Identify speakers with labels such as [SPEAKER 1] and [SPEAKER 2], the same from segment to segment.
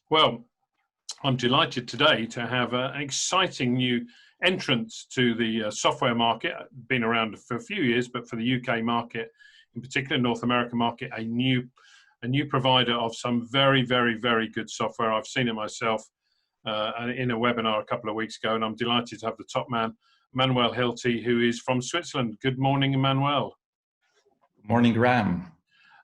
[SPEAKER 1] Well, I'm delighted today to have an exciting new entrance to the software market. Been around for a few years, but for the UK market, in particular North American market, a new provider of some very, very, very good software. I've seen it myself in a webinar a couple of weeks ago, and I'm delighted to have the top man, Manuel Hilty, who is from Switzerland. Good morning, Manuel.
[SPEAKER 2] Morning, Graham.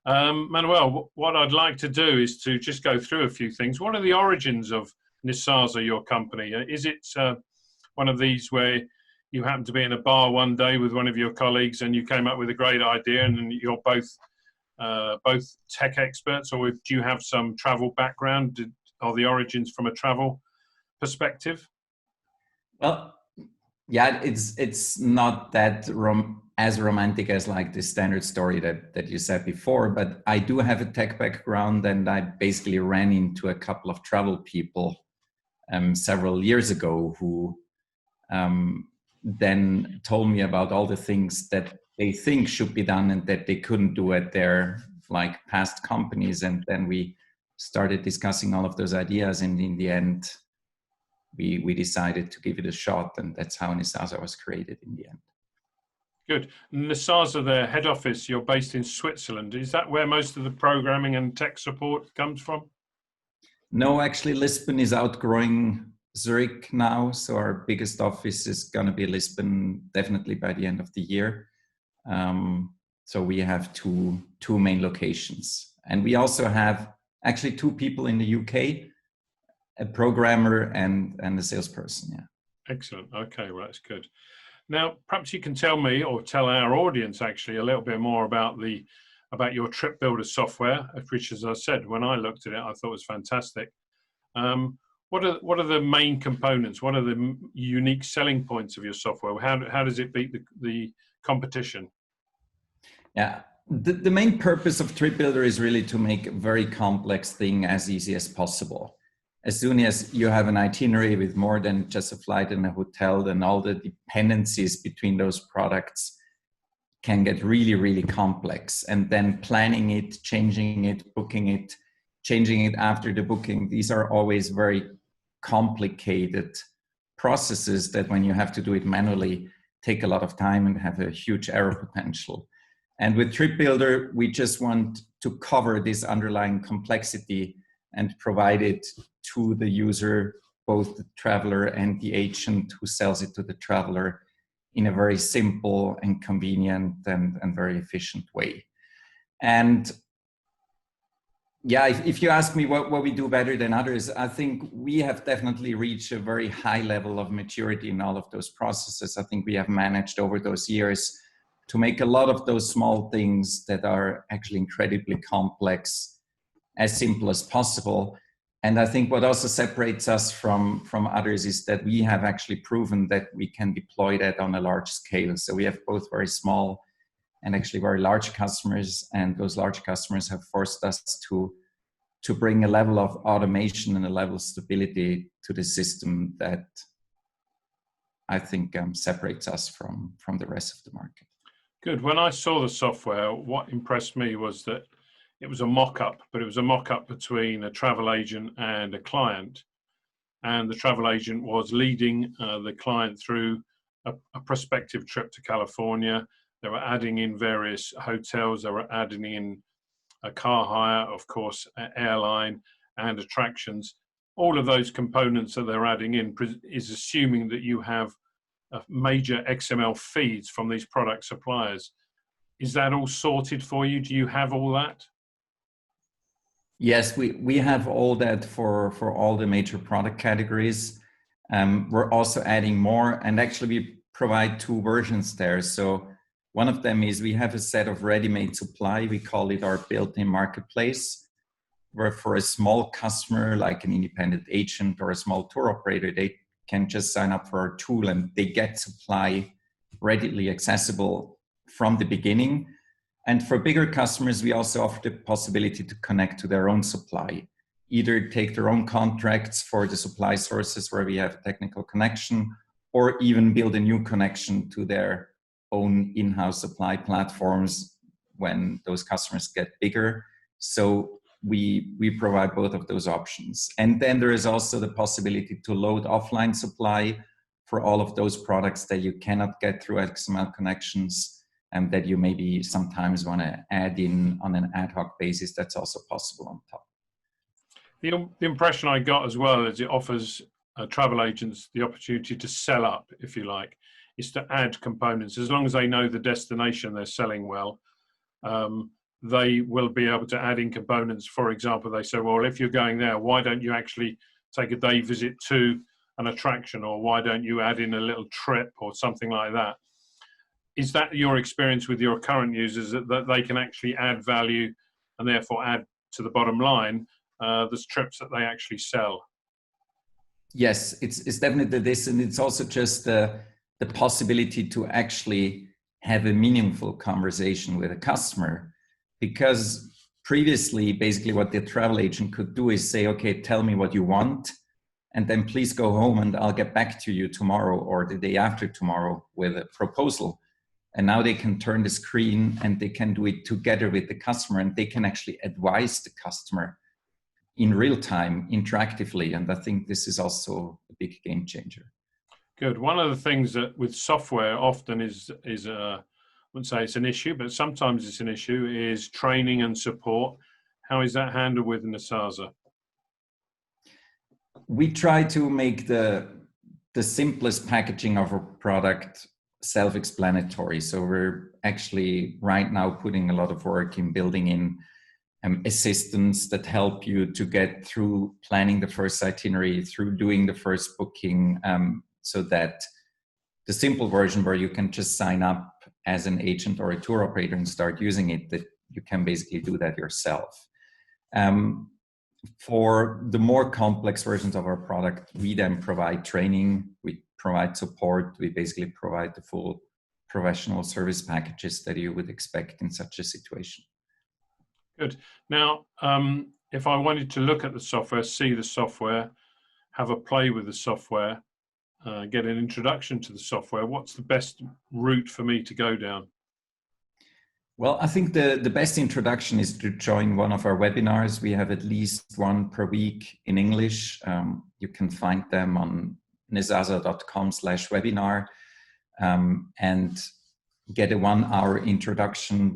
[SPEAKER 1] Manuel, what I'd like to do is to just go through a few things. What are the origins of Nezasa, your company? Is it one of these where you happen to be in a bar one day with one of your colleagues and you came up with a great idea and you're both tech experts, or do you have some travel background? Are the origins from a travel perspective?
[SPEAKER 2] Well, yeah, it's not that as romantic as like the standard story that you said before, but I do have a tech background, and I basically ran into a couple of travel people several years ago who then told me about all the things that they think should be done and that they couldn't do at their like past companies. And then we started discussing all of those ideas, and in the end, we decided to give it a shot, and that's how Nezasa was created in the end.
[SPEAKER 1] Good. Nezasa, their head office, you're based in Switzerland. Is that where most of the programming and tech support comes from?
[SPEAKER 2] No, actually, Lisbon is outgrowing Zurich now, so our biggest office is going to be Lisbon definitely by the end of the year. So we have two main locations, and we also have actually 2 people in the UK, a programmer and a salesperson. Yeah.
[SPEAKER 1] Excellent. Okay, well, that's good. Now, perhaps you can tell me, or tell our audience actually, a little bit more about your TripBuilder software, which, as I said, when I looked at it, I thought was fantastic. What are the main components? What are the unique selling points of your software? How does it beat the competition?
[SPEAKER 2] Yeah, the main purpose of TripBuilder is really to make a very complex thing as easy as possible. As soon as you have an itinerary with more than just a flight and a hotel, then all the dependencies between those products can get really, really complex. And then planning it, changing it, booking it, changing it after the booking, these are always very complicated processes that when you have to do it manually, take a lot of time and have a huge error potential. And with TripBuilder, we just want to cover this underlying complexity and provide it to the user, both the traveler and the agent who sells it to the traveler, in a very simple and convenient and very efficient way. And yeah, if you ask me what we do better than others, I think we have definitely reached a very high level of maturity in all of those processes. I think we have managed over those years to make a lot of those small things that are actually incredibly complex as simple as possible. And I think what also separates us from others is that we have actually proven that we can deploy that on a large scale. So we have both very small and actually very large customers, and those large customers have forced us to bring a level of automation and a level of stability to the system that I think separates us from the rest of the market.
[SPEAKER 1] Good. When I saw the software, what impressed me was that it was a mock-up, but it was a mock-up between a travel agent and a client. And the travel agent was leading the client through a prospective trip to California. They were adding in various hotels. They were adding in a car hire, of course, airline and attractions. All of those components that they're adding in is assuming that you have major XML feeds from these product suppliers. Is that all sorted for you? Do you have all that?
[SPEAKER 2] Yes, we have all that for all the major product categories. We're also adding more, and actually we provide 2 versions there. So one of them is we have a set of ready-made supply. We call it our built-in marketplace, where for a small customer, like an independent agent or a small tour operator, they can just sign up for our tool and they get supply readily accessible from the beginning. And for bigger customers, we also offer the possibility to connect to their own supply, either take their own contracts for the supply sources where we have a technical connection, or even build a new connection to their own in-house supply platforms when those customers get bigger. So we provide both of those options. And then there is also the possibility to load offline supply for all of those products that you cannot get through XML connections and that you maybe sometimes want to add in on an ad hoc basis. That's also possible on top.
[SPEAKER 1] The impression I got as well is it offers travel agents the opportunity to sell up, if you like, is to add components. As long as they know the destination they're selling well, they will be able to add in components. For example, they say, well, if you're going there, why don't you actually take a day visit to an attraction, or why don't you add in a little trip or something like that? Is that your experience with your current users, that they can actually add value and therefore add to the bottom line the trips that they actually sell?
[SPEAKER 2] Yes, it's definitely this, and it's also just the possibility to actually have a meaningful conversation with a customer, because previously, basically what the travel agent could do is say, okay, tell me what you want, and then please go home and I'll get back to you tomorrow or the day after tomorrow with a proposal. And now they can turn the screen and they can do it together with the customer, and they can actually advise the customer in real time, interactively. And I think this is also a big game changer.
[SPEAKER 1] Good. One of the things that with software often is I wouldn't say it's an issue, but sometimes it's an issue, is training and support. How is that handled with Nezasa?
[SPEAKER 2] We try to make the simplest packaging of our product self-explanatory. So we're actually right now putting a lot of work in building in assistants that help you to get through planning the first itinerary, through doing the first booking, so that the simple version where you can just sign up as an agent or a tour operator and start using it, that you can basically do that yourself. For the more complex versions of our product, we then provide training, we provide support, we basically provide the full professional service packages that you would expect in such a situation.
[SPEAKER 1] Good. Now, if I wanted to look at the software, see the software, have a play with the software, get an introduction to the software, what's the best route for me to go down?
[SPEAKER 2] Well, I think the best introduction is to join one of our webinars. We have at least one per week in English. You can find them on nezasa.com/webinar, and get a 1-hour introduction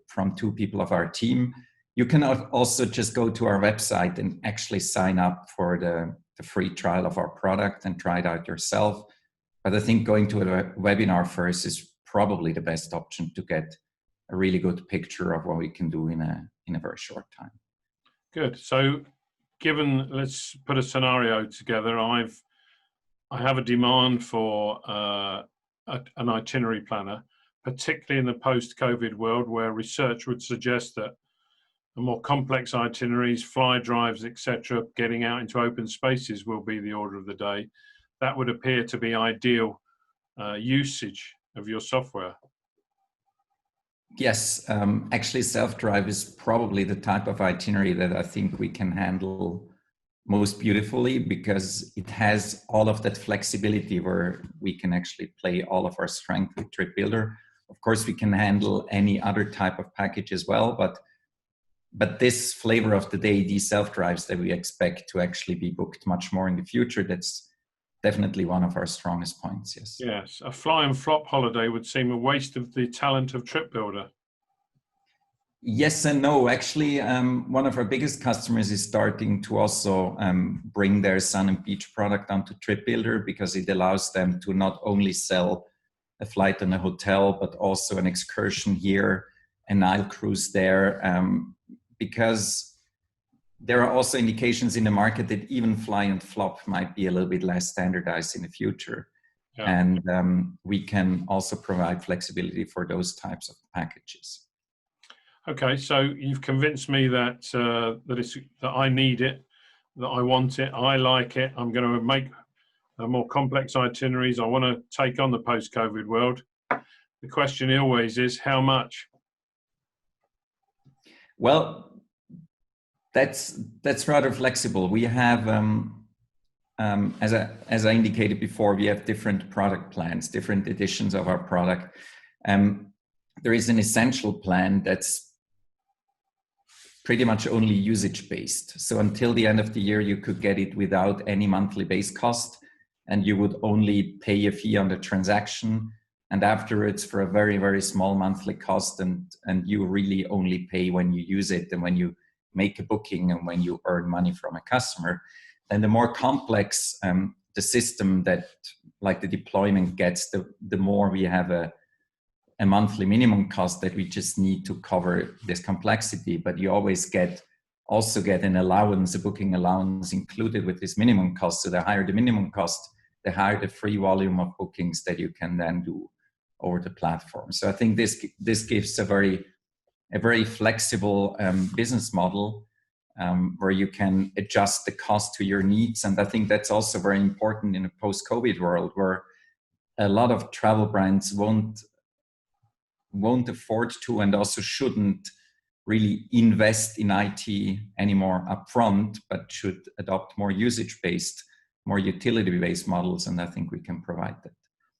[SPEAKER 2] from 2 people of our team. You can also just go to our website and actually sign up for the free trial of our product and try it out yourself. But I think going to a webinar first is probably the best option to get a really good picture of what we can do in a very short time.
[SPEAKER 1] Good. So given, let's put a scenario together. I have a demand for an itinerary planner, particularly in the post-COVID world, where research would suggest that the more complex itineraries, fly drives, etc., getting out into open spaces will be the order of the day. That would appear to be ideal usage of your software.
[SPEAKER 2] Yes, actually self-drive is probably the type of itinerary that I think we can handle most beautifully, because it has all of that flexibility where we can actually play all of our strength with TripBuilder. Of course, we can handle any other type of package as well, but this flavor of the day, these self-drives that we expect to actually be booked much more in the future, that's definitely one of our strongest points, yes.
[SPEAKER 1] Yes, a fly and flop holiday would seem a waste of the talent of TripBuilder.
[SPEAKER 2] Yes and no. Actually, one of our biggest customers is starting to also bring their sun and beach product onto TripBuilder, because it allows them to not only sell a flight and a hotel, but also an excursion here, a Nile cruise there, because there are also indications in the market that even fly and flop might be a little bit less standardized in the future. Yeah. And we can also provide flexibility for those types of packages.
[SPEAKER 1] Okay, so you've convinced me that that I need it, that I want it, I like it. I'm going to make more complex itineraries. I want to take on the post-COVID world. The question always is, how much?
[SPEAKER 2] Well, that's rather flexible. We have, as I indicated before, we have different product plans, different editions of our product. There is an essential plan that's pretty much only usage based. So until the end of the year, you could get it without any monthly base cost, and you would only pay a fee on the transaction. And afterwards, for a very, very small monthly cost, and you really only pay when you use it and when you make a booking and when you earn money from a customer. And the more complex the system that, like the deployment gets, the more we have a monthly minimum cost that we just need to cover this complexity. But you always also get an allowance, a booking allowance included with this minimum cost. So the higher the minimum cost, the higher the free volume of bookings that you can then do over the platform. So I think this gives a very flexible business model where you can adjust the cost to your needs. And I think that's also very important in a post-COVID world where a lot of travel brands won't afford to, and also shouldn't really invest in IT anymore upfront, but should adopt more usage-based, more utility-based models. And I think we can provide that.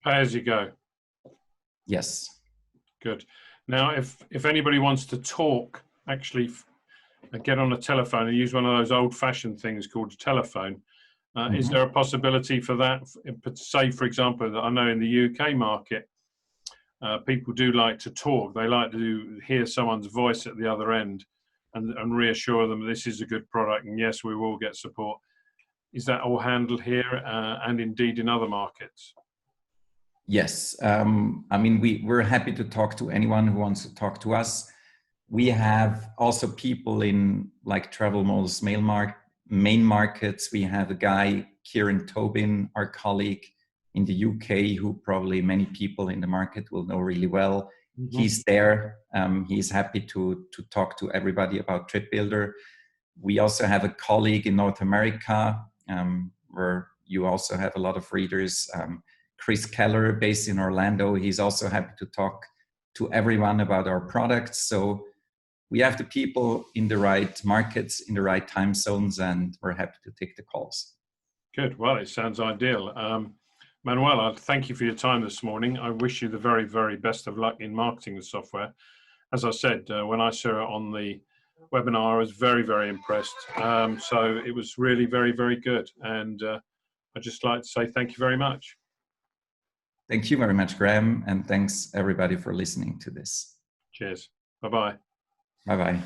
[SPEAKER 1] Pay as you go.
[SPEAKER 2] Yes.
[SPEAKER 1] Good. Now, if anybody wants to talk, actually get on a telephone and use one of those old-fashioned things called a telephone, is there a possibility for that? Say, for example, that I know in the UK market, people do like to talk. They like to hear someone's voice at the other end and reassure them this is a good product and yes, we will get support. Is that all handled here and indeed in other markets?
[SPEAKER 2] Yes. I mean, we're happy to talk to anyone who wants to talk to us. We have also people in like TravelMole's main markets. We have a guy, Kieran Tobin, our colleague in the UK, who probably many people in the market will know really well. Mm-hmm. He's there. He's happy to talk to everybody about TripBuilder. We also have a colleague in North America, where you also have a lot of readers. Chris Keller, based in Orlando, he's also happy to talk to everyone about our products. So we have the people in the right markets, in the right time zones, and we're happy to take the calls.
[SPEAKER 1] Good. Well, it sounds ideal. Manuel, I thank you for your time this morning. I wish you the very, very best of luck in marketing the software. As I said, when I saw it on the webinar, I was very, very impressed. So it was really very, very good. And I'd just like to say thank you very much.
[SPEAKER 2] Thank you very much, Graham. And thanks everybody for listening to this.
[SPEAKER 1] Cheers. Bye-bye.
[SPEAKER 2] Bye-bye.